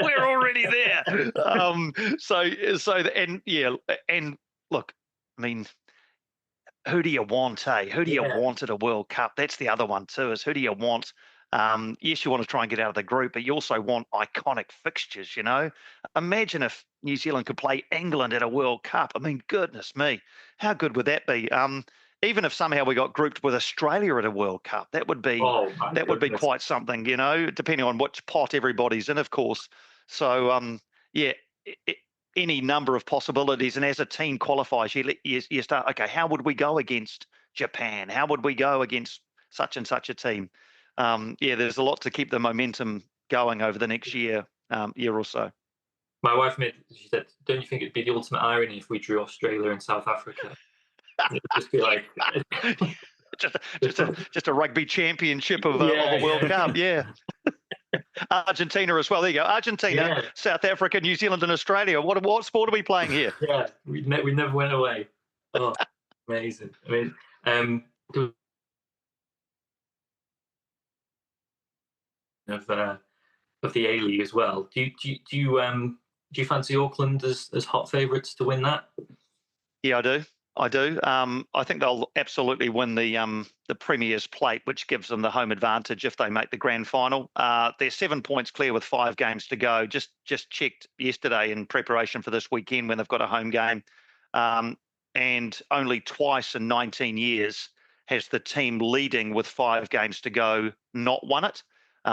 We're already there. And look, I mean, who do you want, eh? Who do you want at a World Cup? That's the other one too, is who do you want? Yes, you want to try and get out of the group, but you also want iconic fixtures, Imagine if New Zealand could play England at a World Cup. I mean, goodness me, how good would that be? Even if somehow we got grouped with Australia at a World Cup, that would be quite something, depending on which pot everybody's in, of course. So, any number of possibilities. And as a team qualifies, you start, okay, how would we go against Japan? How would we go against such and such a team? There's a lot to keep the momentum going over the next year or so. My wife she said, don't you think it'd be the ultimate irony if we drew Australia and South Africa? It'd just be like just a rugby championship of a World Cup, Argentina as well. There you go. Argentina, South Africa, New Zealand, and Australia. What sport are we playing here? Yeah, we never went away. Oh, amazing. I mean, of the A League as well. Do you fancy Auckland as hot favourites to win that? Yeah, I do. I think they'll absolutely win the Premier's Plate, which gives them the home advantage if they make the grand final. They're 7 points clear with 5 games to go. Just checked yesterday in preparation for this weekend when they've got a home game. And only twice in 19 years has the team leading with 5 games to go not won it.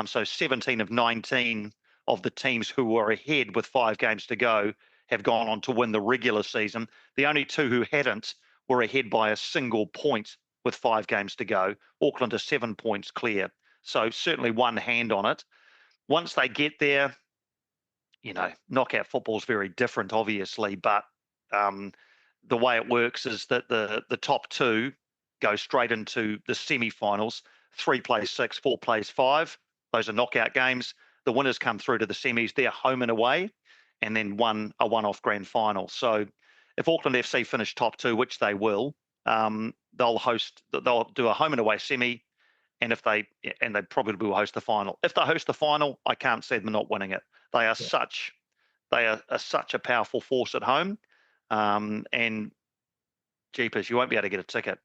So 17 of 19 of the teams who were ahead with 5 games to go have gone on to win the regular season. The only 2 who hadn't were ahead by a single point with 5 games to go. Auckland are 7 points clear. So certainly one hand on it. Once they get there, knockout football is very different, obviously, but the way it works is that the top 2 go straight into the semi-finals. 3 plays 6, 4 plays 5. Those are knockout games. The winners come through to the semis. They're home and away, and then a one-off grand final. So if Auckland FC finish top 2, which they will, they'll do a home and away semi, and they probably will host the final. If they host the final, I can't see them not winning it. They are such a powerful force at home, and jeepers, you won't be able to get a ticket.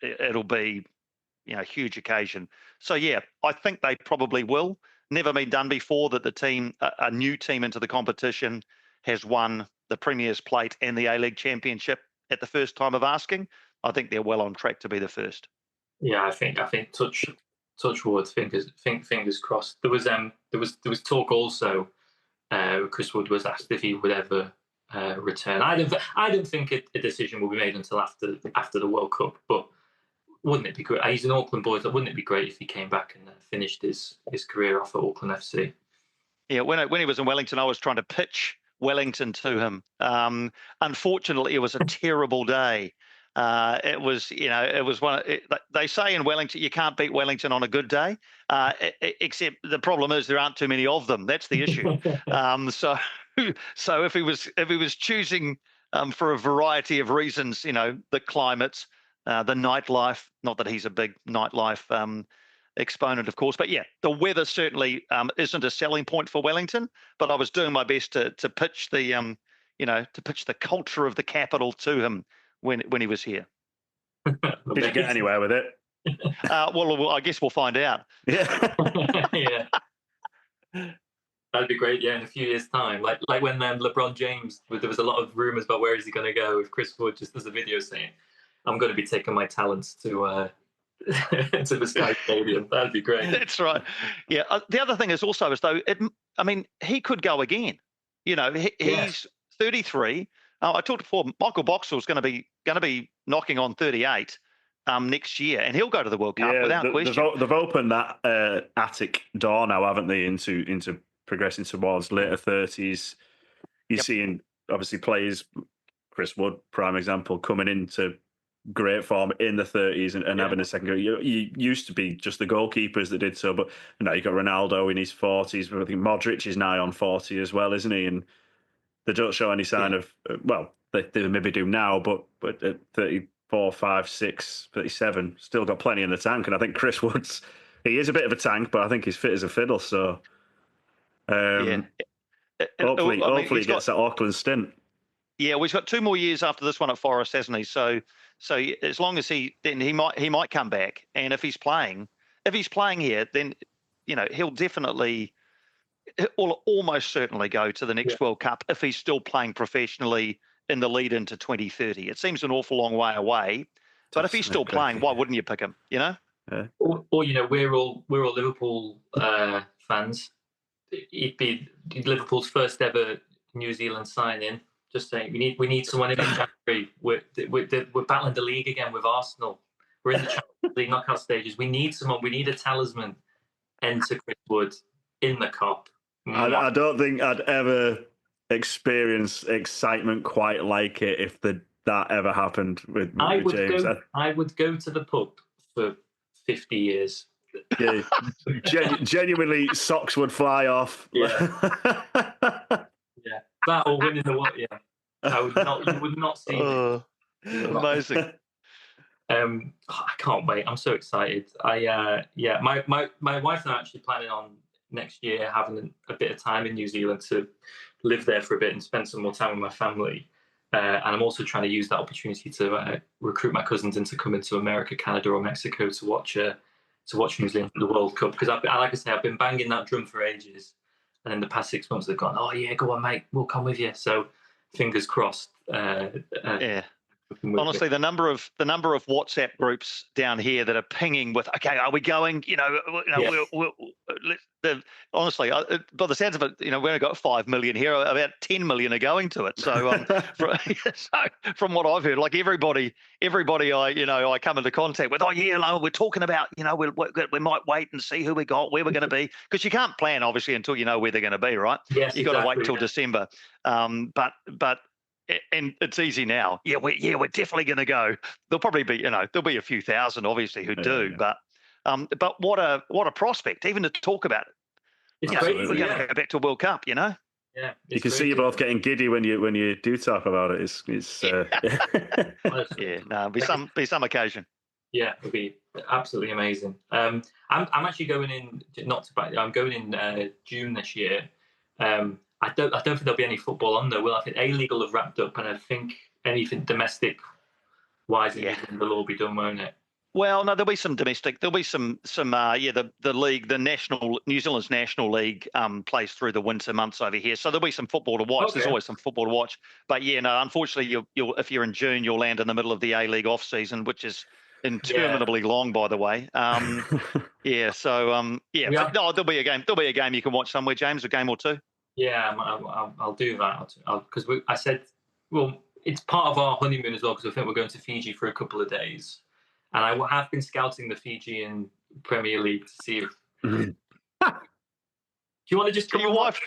It'll be a huge occasion. So yeah, I think they probably will. Never been done before that a new team into the competition has won the Premier's Plate and the A-League Championship at the first time of asking. I think they're well on track to be the first. Yeah, I think touch wood, fingers crossed. There was talk also. Chris Wood was asked if he would ever return. I don't think a decision will be made until after the World Cup. But wouldn't it be great? He's an Auckland boy. So wouldn't it be great if he came back and finished his career off at Auckland FC? Yeah, when he was in Wellington, I was trying to pitch Wellington to him. Unfortunately, it was a terrible day. It was one. They say in Wellington you can't beat Wellington on a good day, except the problem is there aren't too many of them. That's the issue. So if he was choosing for a variety of reasons, the climate, the nightlife. Not that he's a big nightlife exponent, of course, but yeah, the weather certainly isn't a selling point for Wellington. But I was doing my best to pitch the culture of the capital to him when he was here. Did you get anywhere with it? Well, I guess we'll find out. Yeah. Yeah. That'd be great, yeah, in a few years' time. Like when LeBron James, there was a lot of rumours about where is he going to go with Chris Wood, just as a video saying, I'm going to be taking my talents to to the Sky Stadium. That'd be great. That's right. Yeah. The other thing is also as though he could go again. He's 33. I talked before. Michael Boxall's going to be knocking on 38 next year, and he'll go to the World Cup without question. They've opened that attic door now, haven't they? Into progressing towards later 30s. You're seeing obviously players, Chris Wood, prime example, coming into great form in the 30s and having a second go. You used to be just the goalkeepers that did so, but you've got Ronaldo in his 40s, but I think Modric is now on 40 as well, isn't he? And they don't show any sign of, well, they maybe do now, but at 34, 5, 6, 37, still got plenty in the tank. And I think Chris Woods, he is a bit of a tank, but I think he's fit as a fiddle. So hopefully he gets that Auckland stint. Yeah, well, he's got 2 more years after this one at Forest, hasn't he? So as long as he might come back, and if he's playing here, then he'll definitely, will almost certainly go to the next World Cup if he's still playing professionally in the lead into 2030. It seems an awful long way away, but if he's still playing, why wouldn't you pick him? Yeah. Or we're all Liverpool fans. He'd be Liverpool's first ever New Zealand signing. Just saying, we need someone in January. We're battling the league again with Arsenal. We're in the Champions League knockout stages. We need someone. We need a talisman. Enter Chris Wood in the cup. I don't think I'd ever experience excitement quite like it if that ever happened with James. I would go to the pub for 50 years. Yeah, genuinely, socks would fly off. Yeah. Yeah, that or winning the what? Yeah, you would not see me. Amazing. I can't wait. I'm so excited. My wife and I are actually planning on next year having a bit of time in New Zealand to live there for a bit and spend some more time with my family. And I'm also trying to use that opportunity to recruit my cousins into coming to America, Canada, or Mexico to watch New Zealand for the World Cup. Because like I say, I've been banging that drum for ages. And in the past 6 months, they've gone, oh, yeah, go on, mate, we'll come with you. So fingers crossed. Honestly, the number of WhatsApp groups down here that are pinging with, okay, are we going? Honestly, by the sounds of it, we only got 5 million here. About 10 million are going to it. So, from what I've heard, like everybody I come into contact with, we're talking about, we might wait and see who we got, where we're going to be, because you can't plan obviously until you know where they're going to be, right? Yes, you got to wait till December. But and it's easy now. We're definitely going to go. There'll probably be, there'll be a few thousand, obviously, who do. Yeah. But what a prospect, even to talk about it. It's crazy. We're going to go back to World Cup, Yeah, you can see you both getting giddy when you do talk about it. It's be some occasion. Yeah, it'll be absolutely amazing. I'm actually going in, I'm going in June this year. I don't think there'll be any football on though. I think A-League will have wrapped up, and I think anything domestic wise will all be done, won't it? Well, no, there'll be some domestic. There'll be some. The league, the New Zealand's national league, plays through the winter months over here, so there'll be some football to watch. Okay. There's always some football to watch, but unfortunately, you'll if you're in June, you'll land in the middle of the A-League off season, which is interminably long, by the way. So there'll be a game. There'll be a game you can watch somewhere, James, a game or two. Yeah, I'll do that because I said, well, it's part of our honeymoon as well, because I think we're going to Fiji for a couple of days, and I have been scouting the Fijian Premier League to see if. Do you want to just? Your wife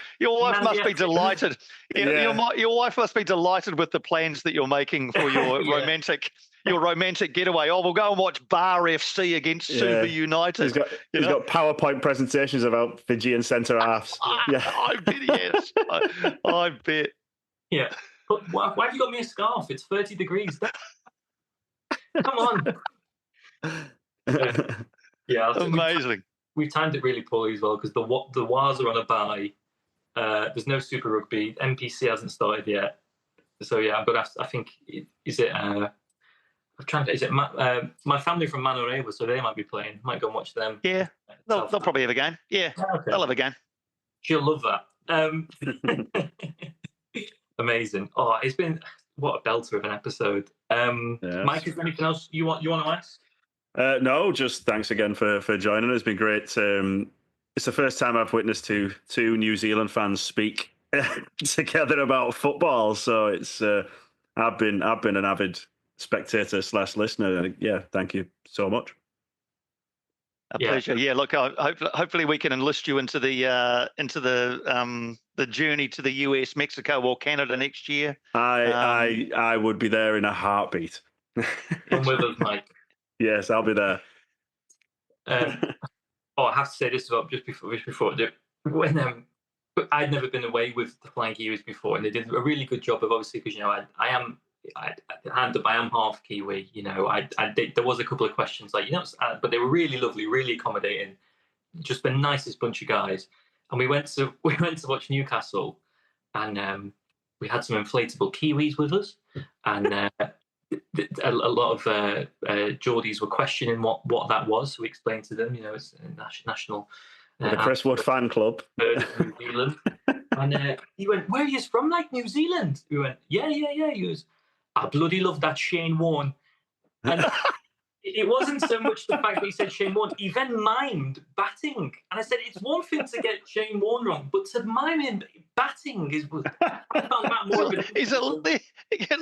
must be delighted. Your wife must be delighted with the plans that you're making for your romantic getaway. Oh, we'll go and watch Bar FC against Suva United. He's got PowerPoint presentations about Fijian centre halves. I bet, yes. I bet. Yeah. But why have you got me a scarf? It's 30 degrees. Come on. Amazing. We've timed it really poorly as well, because the Wars are on a bye. There's no Super Rugby. NPC hasn't started yet. So I'm gonna have to, I think is it my family from Manurewa, so they might be playing. Might go and watch them. Yeah, they'll probably have a game. Yeah, okay. They'll have a game. She'll love that. Amazing. Oh, it's been what a belter of an episode. Mike, is there anything else you want to ask? No, just thanks again for joining us. It's been great. It's the first time I've witnessed two New Zealand fans speak together about football. So it's I've been an avid spectator / listener. Yeah, thank you so much. A pleasure. Yeah, look, hopefully we can enlist you into the journey to the US, Mexico, or Canada next year. I would be there in a heartbeat. Come with us, Mike. Yes, I'll be there. I have to say this about just before when I'd never been away with the Flying Kiwis before, and they did a really good job of, obviously, because I am half Kiwi. There was a couple of questions but they were really lovely, really accommodating, just the nicest bunch of guys. And we went to watch Newcastle, and we had some inflatable Kiwis with us, and a lot of Geordies were questioning what that was. So we explained to them, it's a national. The Chris Wood fan club. New Zealand. And he went, "Where are you from? Like New Zealand?" We went, "Yeah." He goes, "I bloody love that Shane Warne." And it wasn't so much the fact that he said Shane Warne. He then mimed batting, and I said, "It's one thing to get Shane Warne wrong, but to mime him batting is." I found that more of at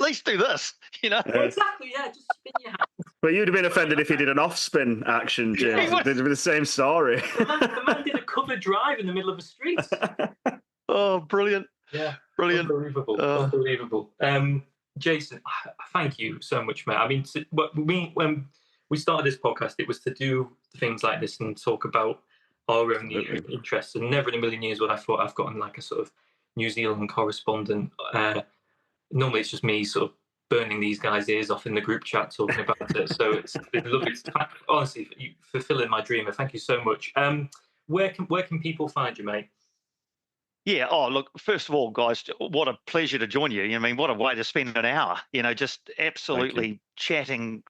least do this, Well, exactly, yeah. Just spin your hand. But you'd have been offended if he did an off-spin action, James. It'd be the same story. The man did a cover drive in the middle of the street. Oh, brilliant! Yeah, brilliant, unbelievable. Jason, thank you so much, mate. I mean, when we started this podcast, it was to do things like this and talk about our own interests. And never in a million years would I thought I've gotten like a sort of New Zealand correspondent. Normally, it's just me sort of burning these guys' ears off in the group chat talking about it. So it's been lovely. Honestly, fulfilling my dream. Thank you so much. Where can people find you, mate? Yeah. Oh, look, first of all, guys, what a pleasure to join you. I mean, what a way to spend an hour, just absolutely chatting,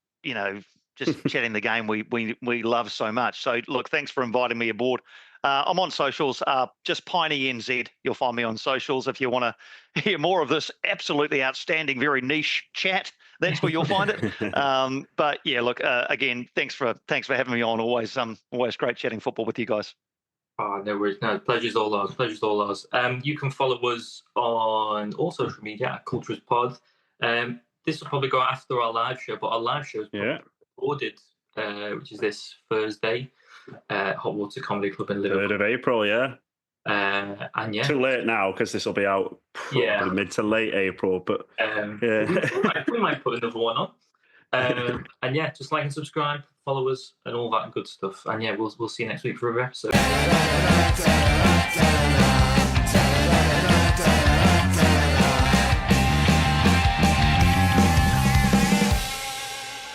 just chatting the game we love so much. So, look, thanks for inviting me aboard. I'm on socials, just Piney NZ. You'll find me on socials if you want to hear more of this absolutely outstanding, very niche chat. That's where you'll find it. But yeah, look, again, thanks for having me on. Always great chatting football with you guys. Oh, no worries. No, pleasure's all ours. Pleasure's all ours. You can follow us on all social media at Cultures Pod. This will probably go after our live show, but our live show is recorded, which is this Thursday, Hot Water Comedy Club in Liverpool. 3rd of April, yeah. And yeah, too late now because this will be out probably mid to late April. But we might put another one on. And yeah, just like and subscribe, follow us, and all that good stuff. And yeah, we'll see you next week for another episode.